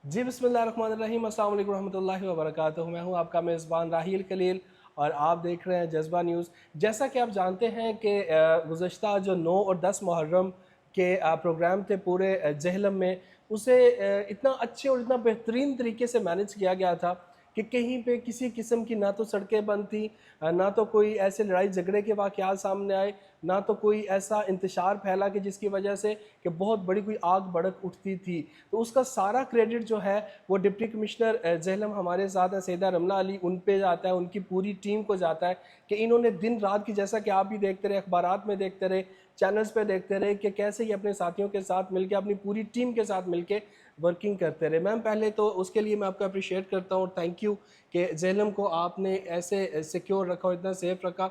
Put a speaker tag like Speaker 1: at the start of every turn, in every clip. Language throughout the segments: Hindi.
Speaker 1: जी बिस्मिल्लाहिर्रहमानिर्रहीम, अस्सलाम वालेकुम रहमतुल्लाहि व बरकातुहू। मैं हूँ आपका मेज़बान राहील खलील और आप देख रहे हैं जज़्बा न्यूज़। जैसा कि आप जानते हैं कि गुज़श्ता जो 9 और 10 मुहर्रम के प्रोग्राम थे पूरे जेहलम में, उसे इतना अच्छे और इतना बेहतरीन तरीके से मैनेज किया गया था कि कहीं पे किसी किस्म की ना तो सड़कें बंद थी, ना तो कोई ऐसे लड़ाई झगड़े के वाक़यात सामने आए, ना तो कोई ऐसा इंतशार फैला कि जिसकी वजह से कि बहुत बड़ी कोई आग भड़क उठती थी। तो उसका सारा क्रेडिट जो है वो डिप्टी कमिश्नर जेहलम हमारे साथ हैं सैयदा रमला अली, उन पे जाता है, उनकी पूरी टीम को जाता है कि इन्होंने दिन रात की, जैसा कि आप भी देखते रहे, अखबारात में देखते रहे, चैनल्स पे देखते रहे कि कैसे ये अपने साथियों के साथ मिलकर, अपनी पूरी टीम के साथ मिलकर वर्किंग करते रहे। मैम, पहले तो उसके लिए मैं आपको अप्रिशिएट करता हूँ और थैंक यू कि जेहलम को आपने ऐसे सिक्योर रखा और इतना सेफ रखा।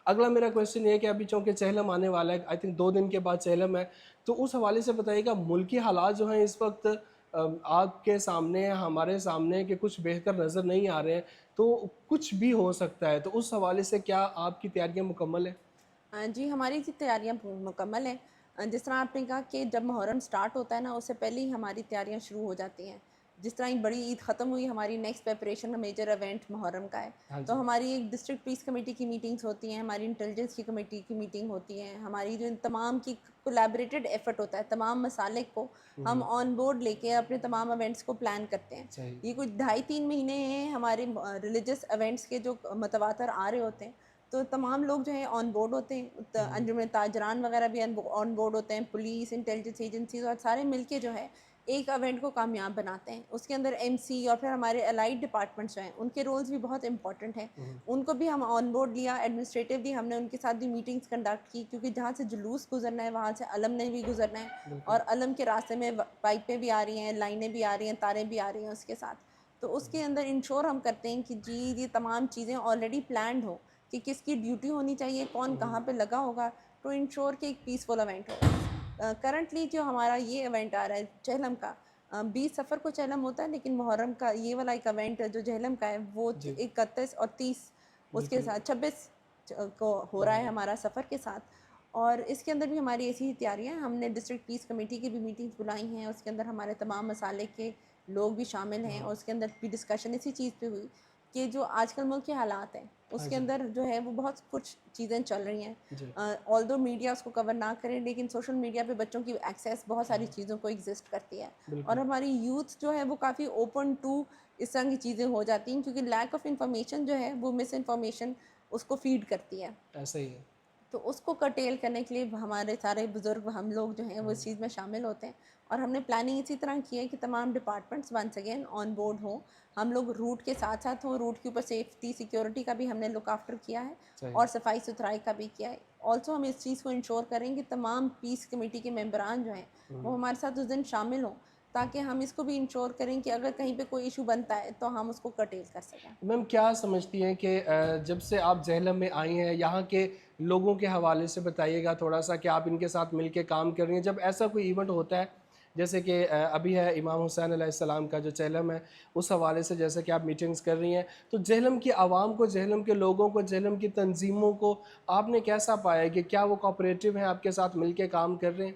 Speaker 1: अगला मेरा क्वेश्चन ये है कि अभी चूँकि चहलम आने वाला है, आई थिंक 2 दिन के बाद चहलम है, तो उस हवाले से बताइएगा मुल्की हालात जो हैं इस वक्त आपके सामने, हमारे सामने, कि कुछ बेहतर नज़र नहीं आ रहे हैं, तो कुछ भी हो सकता है, तो उस हवाले से क्या आपकी तैयारियां मुकम्मल है?
Speaker 2: जी, हमारी जी तैयारियाँ मुकम्मल हैं। जिस तरह आपने कहा कि जब मुहर्रम स्टार्ट होता है ना, उससे पहले ही हमारी तैयारियाँ शुरू हो जाती हैं। जिस तरह ही बड़ी ईद ख़त्म हुई, हमारी नेक्स्ट प्रिपरेशन का मेजर इवेंट मुहर्रम का है।
Speaker 1: हाँ
Speaker 2: तो
Speaker 1: जी।
Speaker 2: हमारी एक डिस्ट्रिक्ट पीस कमेटी की मीटिंग्स होती हैं, हमारी इंटेलिजेंस की कमेटी की मीटिंग होती है, हमारी जो इन तमाम की कोलैबोरेटेड एफर्ट होता है, तमाम मसालिक को हम ऑन बोर्ड लेके अपने तमाम इवेंट्स को प्लान करते हैं।
Speaker 1: सही।
Speaker 2: ये कुछ ढाई 3 महीने हैं हमारे रिलीजियस इवेंट्स के जो मतवातर आ रहे होते हैं, तो तमाम लोग जो हैं ऑन बोर्ड होते हैं। अंजुमन ताजरान वगैरह भी ऑन बोर्ड होते हैं, पुलिस, इंटेलिजेंस एजेंसीज और सारे मिलके जो है एक इवेंट को कामयाब बनाते हैं। उसके अंदर एमसी और फिर हमारे अलाइड डिपार्टमेंट्स जो हैं, उनके रोल्स भी बहुत इंपॉर्टेंट हैं। उनको भी हम ऑन बोर्ड लिया, एडमिनिस्ट्रेटिवली हमने उनके साथ भी मीटिंग्स कंडक्ट की, क्योंकि जहाँ से जुलूस गुजरना है वहाँ से अलम ने भी गुजरना है,
Speaker 1: बिल्कुल।
Speaker 2: और अलम के रास्ते में पाइपें भी आ रही हैं, लाइनें भी आ रही हैं, तारें भी आ रही हैं उसके साथ। तो उसके अंदर इंश्योर हम करते हैं कि जी ये तमाम चीज़ें ऑलरेडी प्लान्ड हो, कि किसकी ड्यूटी होनी चाहिए, कौन कहाँ पे लगा होगा, टू इंश्योर कि एक पीसफुल इवेंट हो। करंटली जो हमारा ये इवेंट आ रहा है चहलम का, 20 सफ़र को चहलम होता है, लेकिन मुहर्रम का ये वाला एक इवेंट जो चहलम का है वो
Speaker 1: जी।
Speaker 2: 31 और 30, उसके
Speaker 1: बिल्कुल।
Speaker 2: साथ 26 को हो रहा है हमारा सफ़र के साथ। और इसके अंदर भी हमारी ऐसी ही तैयारियाँ हैं। हमने डिस्ट्रिक्ट पीस कमेटी की भी मीटिंग्स बुलाई हैं, उसके अंदर हमारे तमाम मसाले के लोग भी शामिल हैं, और उसके अंदर भी डिस्कशन इसी चीज़ पे हुई कि जो आजकल मुल्क के हालात हैं
Speaker 1: हाँ
Speaker 2: उसके
Speaker 1: जी।
Speaker 2: अंदर जो है वो बहुत कुछ चीज़ें चल रही
Speaker 1: जी।
Speaker 2: हैं। ऑल्दो मीडिया उसको कवर ना करें, लेकिन सोशल मीडिया पे बच्चों की एक्सेस बहुत सारी चीज़ों को एग्जिस्ट करती है, और
Speaker 1: बिल्कुल।
Speaker 2: हमारी यूथ जो है वो काफ़ी ओपन टू इस तरह की चीज़ें हो जाती हैं, क्योंकि लैक ऑफ इंफॉर्मेशन जो है वो मिस इन्फॉर्मेशन उसको फीड करती है।
Speaker 1: ऐसा ही है।
Speaker 2: तो उसको कर्टेल करने के लिए हमारे सारे बुज़ुर्ग हम लोग जो हैं वो इस चीज़ में शामिल होते हैं, और हमने प्लानिंग इसी तरह की है कि तमाम departments once again on board हों। हम लोग रूट के साथ साथ हों, रूट के ऊपर सेफ्टी सिक्योरिटी का भी हमने लुक आफ्टर किया है,
Speaker 1: सही।
Speaker 2: और सफाई सुथराई का भी किया है। ऑल्सो हम इस चीज़ को इंश्योर करें कि तमाम पीस कमेटी के मेंबरान जो हैं वो हमारे साथ उस दिन शामिल हों, ताकि हम इसको भी इंश्योर करें कि अगर कहीं पे कोई इशू बनता है तो हम उसको कर्टेल कर सकें।
Speaker 1: मैम, क्या समझती हैं कि जब से आप जेहलम में आई हैं, यहाँ के लोगों के हवाले से बताइएगा थोड़ा सा कि आप इनके साथ मिलके काम कर रही हैं, जब ऐसा कोई इवेंट होता है, जैसे कि अभी है इमाम हुसैन अलैहिस्सलाम का जो जेहलम है, उस हवाले से जैसे कि आप मीटिंग्स कर रही हैं, तो जेहलम की आवाम को, जेहलम के लोगों को, जेहलम की तंजीमों को आपने कैसा पाया कि क्या वो कोऑपरेटिव हैं, आपके साथ मिलके काम कर रहे हैं?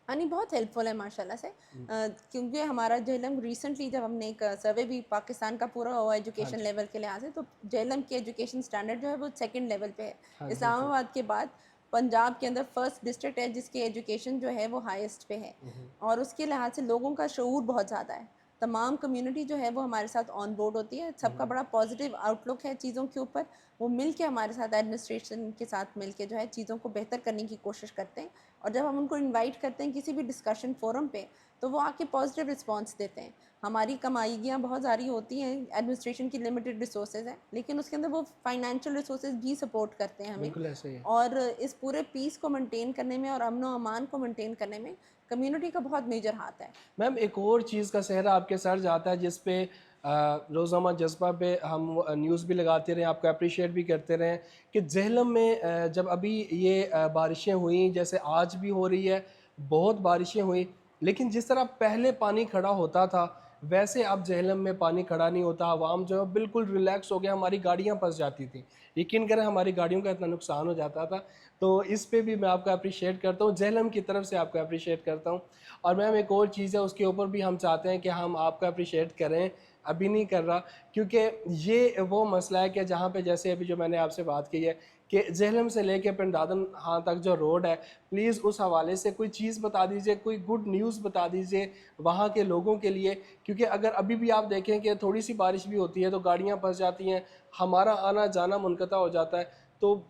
Speaker 2: हाँ नहीं, बहुत हेल्पफुल है माशाल्लाह से। क्योंकि हमारा जेहलम रिसेंटली जब हमने एक सर्वे भी पाकिस्तान का पूरा हुआ
Speaker 1: हाँ
Speaker 2: एजुकेशन
Speaker 1: जी।
Speaker 2: लेवल के लिहाज से, तो जेहलम की एजुकेशन स्टैंडर्ड जो है वो सेकंड लेवल पे है।
Speaker 1: हाँ, बिल्कुल।
Speaker 2: इस्लामाबाद के बाद पंजाब के अंदर फर्स्ट डिस्ट्रिक्ट है जिसकी एजुकेशन जो है वो हाईएस्ट पे है, और उसके लिहाज से लोगों का शऊर बहुत ज़्यादा है। तमाम कम्युनिटी जो है वो हमारे साथ ऑन बोर्ड होती है, सबका बड़ा पॉजिटिव आउटलुक है चीज़ों के ऊपर। वो मिल के हमारे साथ एडमिनिस्ट्रेशन के साथ मिल के जो है चीज़ों को बेहतर करने की कोशिश करते हैं, और जब हम उनको इनवाइट करते हैं किसी भी डिस्कशन फोरम पे, तो वो आके पॉजिटिव रिस्पांस देते हैं। हमारी कमाइयाँ बहुत सारी होती हैं, एडमिनिस्ट्रेशन की लिमिटेड रिसोर्सेज हैं, लेकिन उसके अंदर वो फाइनेंशियल रिसोर्सेज भी सपोर्ट करते हैं हमें।
Speaker 1: बिल्कुल ऐसा ही है।
Speaker 2: और इस पूरे पीस को मेंटेन करने में और अमन व अमान को मेंटेन करने में कम्युनिटी का बहुत मेजर हाथ है।
Speaker 1: मैम, एक और चीज़ का सेहरा आपके सर जाता है जिस पे रोज़ाना जज्बा पे हम न्यूज़ भी लगाते रहे, आपको अप्रिशिएट भी करते रहे कि जेहलम में जब अभी ये बारिशें हुई, जैसे आज भी हो रही है, बहुत बारिशें हुई, लेकिन जिस तरह पहले पानी खड़ा होता था, वैसे अब जेहलम में पानी खड़ा नहीं होता, आवाम जो है बिल्कुल रिलैक्स हो गया, हमारी गाड़ियाँ फंस जाती थी, यकीन करें हमारी गाड़ियों का इतना नुकसान हो जाता था। तो इस पे भी मैं आपका अप्रिशिएट करता हूँ, जेहलम की तरफ से आपका अप्रिशिएट करता हूँ। और मैम एक और चीज़ है, उसके ऊपर भी हम चाहते हैं कि हम आपका अप्रिशिएट करें, अभी नहीं कर रहा, क्योंकि ये वो मसला है कि जहाँ पे जैसे अभी जो मैंने आपसे बात की है कि जेहलम से लेके पिंड दादन खां तक जो रोड है, प्लीज़ उस हवाले से कोई चीज़ बता दीजिए, कोई गुड न्यूज़ बता दीजिए वहाँ के लोगों के लिए, क्योंकि अगर अभी भी आप देखें कि थोड़ी सी बारिश भी होती है तो गाड़ियाँ फंस जाती हैं, हमारा आना जाना मुनक़ता हो जाता है, तो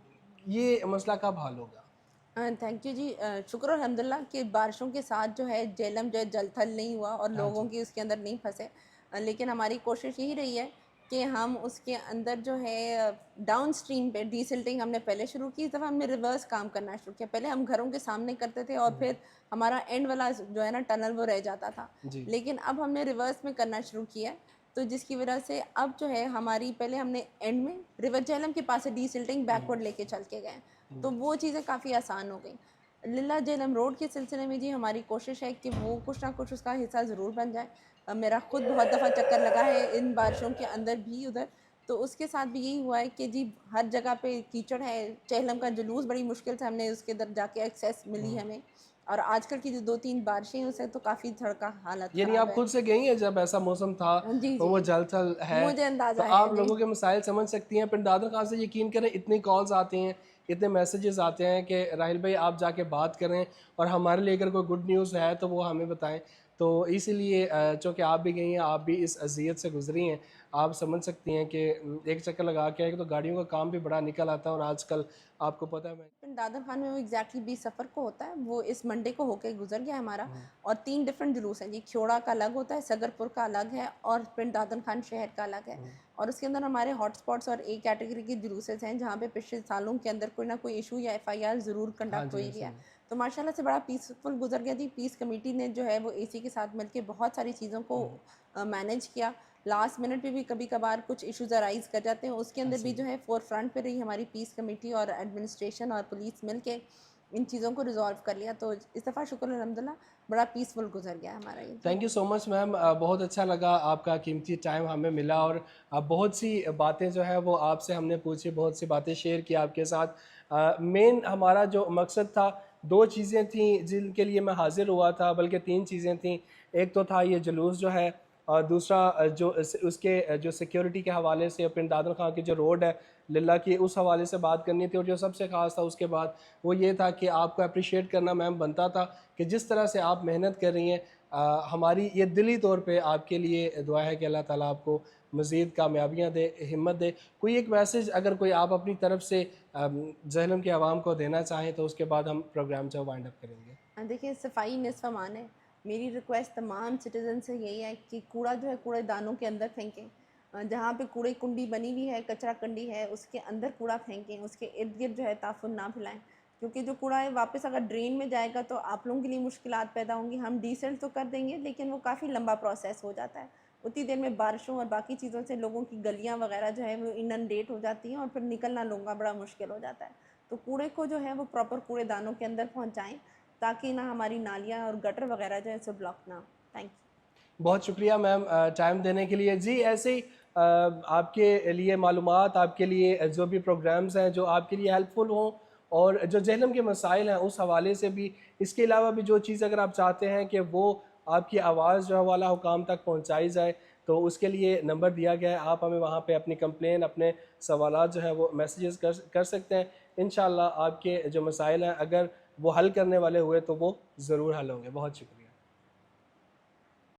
Speaker 1: ये मसला कब हल होगा?
Speaker 2: थैंक यू जी। शुक्र अल्हम्दुलिल्लाह कि बारिशों के साथ जो है जेहलम जो है जल थल नहीं हुआ और
Speaker 1: हाँ
Speaker 2: लोगों
Speaker 1: जी।
Speaker 2: की उसके अंदर नहीं फंसे। लेकिन हमारी कोशिश यही रही है कि हम उसके अंदर जो है डाउन स्ट्रीम पे डीसिल्टिंग हमने पहले शुरू की, इस दफ़ा हमने रिवर्स काम करना शुरू किया। पहले हम घरों के सामने करते थे और फिर हमारा एंड वाला जो है ना टनल वो रह जाता था,
Speaker 1: जी।
Speaker 2: लेकिन अब हमने रिवर्स में करना शुरू किया है। तो जिसकी वजह से अब जो है हमारी पहले हमने एंड में रिवर जेहलम के पास से डीसिल्टिंग बैकवर्ड लेके चल के गए, तो वो चीज़ें काफ़ी आसान हो गई। लिल्ला जेहलम रोड के सिलसिले में जी हमारी कोशिश है कि वो कुछ ना कुछ उसका हिस्सा ज़रूर बन जाए। मेरा खुद बहुत दफ़ा चक्कर लगा है इन बारिशों के अंदर भी उधर, तो उसके साथ भी यही हुआ है कि जी हर जगह पे कीचड़ है। जेहलम का जुलूस बड़ी मुश्किल से हमने उसके अंदर जाके एक्सेस मिली हमें, और आजकल की जो 2-3 बारिशें हैं उससे तो काफ़ी सड़क का हालत
Speaker 1: यानी
Speaker 2: ख़राब
Speaker 1: आप
Speaker 2: है।
Speaker 1: खुद से गई हैं जब ऐसा मौसम था,
Speaker 2: जी,
Speaker 1: तो
Speaker 2: जी।
Speaker 1: वो जल थल है,
Speaker 2: मुझे
Speaker 1: तो
Speaker 2: अंदाज़ा है
Speaker 1: आप
Speaker 2: जी।
Speaker 1: लोगों के मसाइल समझ सकती हैं। पिंड दादर खां से यकीन करें इतनी कॉल्स आती हैं, इतने मैसेजेस आते हैं कि राहिल भाई आप जाके बात करें और हमारे लिए अगर कोई गुड न्यूज़ है तो वो हमें बताएं। तो इसीलिए चूँकि आप भी गई हैं, आप भी इस अज़ियत से गुजरी हैं, आप समझ सकती हैं कि एक चक्कर लगा के आए तो गाड़ियों का काम भी बड़ा निकल आता है। और आजकल आपको पता है मैं
Speaker 2: पिंड दादर खान में वो एग्जैक्टली 20 सफ़र को होता है, वो इस मंडे को होके गुजर गया हमारा। और 3 डिफरेंट जुलूस हैं जी, ख्योड़ा का अलग होता है, सगरपुर का अलग है और पिंड दादर खान शहर का अलग है। और उसके अंदर हमारे हॉटस्पॉट्स और ए कैटेगरी के जुलूसेस हैं जहाँ पे पिछले सालों के अंदर कोई ना कोई इशू या FIR ज़रूर
Speaker 1: हाँ
Speaker 2: कंडक्ट
Speaker 1: जी,
Speaker 2: हुई
Speaker 1: ऐसे
Speaker 2: गया।
Speaker 1: ही।
Speaker 2: तो माशाल्लाह से बड़ा पीसफुल गुजर गया जी। पीस कमेटी ने जो है वो AC के साथ मिलके बहुत सारी चीज़ों को मैनेज किया। लास्ट मिनट पे भी कभी कभार कुछ इश्यूज अराइज कर जाते हैं, उसके अंदर
Speaker 1: ऐसे
Speaker 2: भी
Speaker 1: ही।
Speaker 2: जो है फोर फ्रंट पे रही हमारी पीस कमेटी और एडमिनिस्ट्रेशन और पुलिस मिलके इन चीज़ों को रिजॉल्व कर लिया। तो इस दफ़ा शुक्र अल्हम्दुलिल्लाह बड़ा पीसफुल गुजर गया हमारा ये जी।
Speaker 1: Thank you so much ma'am, बहुत अच्छा लगा, आपका कीमती टाइम हमें मिला और बहुत सी बातें जो है वो आपसे हमने पूछी, बहुत सी बातें शेयर की आपके साथ। मेन हमारा जो मकसद था, दो चीज़ें थी जिनके लिए मैं हाज़िर हुआ था, बल्कि तीन चीज़ें थी। एक तो था ये जुलूस जो है, और दूसरा उसके जो सिक्योरिटी के हवाले से पिंड दादर खां की जो रोड है लिल्ला की, उस हवाले से बात करनी थी। और जो सबसे ख़ास था उसके बाद वो ये था कि आपको अप्रिशिएट करना मैम बनता था कि जिस तरह से आप मेहनत कर रही हैं। हमारी ये दिली तौर पे आपके लिए दुआ है कि अल्लाह ताला आपको मज़ीद कामयाबियाँ दे, हिम्मत दे। कोई एक मैसेज अगर कोई आप अपनी तरफ से जेहलम के आवाम को देना चाहें तो उसके बाद हम प्रोग्राम जो वाइंड अप करेंगे।
Speaker 2: देखिए सफाई निस्फ अमान है। मेरी रिक्वेस्ट तमाम सिटीजन से यही है कि कूड़ा जो है कूड़ेदानों के अंदर फेंकें। जहाँ पे कूड़े कुंडी बनी हुई है, कचरा कंडी है, उसके अंदर कूड़ा फेंकें, उसके इर्द गिर्द जो है ताफुन ना फैलाएं। क्योंकि जो कूड़ा है वापस अगर ड्रेन में जाएगा तो आप लोगों के लिए मुश्किलात पैदा होंगी। हम डिसेंट तो कर देंगे लेकिन वो काफ़ी लंबा प्रोसेस हो जाता है। उतनी देर में बारिशों और बाकी चीज़ों से लोगों की गलियाँ वगैरह जो है वो इनंडेट हो जाती हैं और फिर निकलना लोगों का बड़ा मुश्किल हो जाता है। तो कूड़े को जो है वो प्रॉपर कूड़ेदानों के अंदर पहुँचाएँ ताकि ना हमारी नालियाँ और गटर वगैरह जो है सो ब्लॉक ना हो। Thank you.
Speaker 1: बहुत शुक्रिया मैम टाइम देने के लिए। जी ऐसे ही आपके लिए मालूमात, आपके लिए जो भी प्रोग्राम्स हैं जो आपके लिए हेल्पफुल हों और जो जेहलम के मसाइल हैं उस हवाले से भी, इसके अलावा भी जो चीज़ अगर आप चाहते हैं कि वो आपकी आवाज़ जो है वाला हुकाम तक पहुंचाई जाए, तो उसके लिए नंबर दिया गया है। आप हमें वहाँ पे अपनी कंप्लेन, अपने सवालात जो है वो मैसेजेस कर सकते हैं। इंशाल्लाह आपके जो मसाइल हैं अगर वो हल करने वाले हुए तो वो ज़रूर हल होंगे। बहुत शुक्रिया।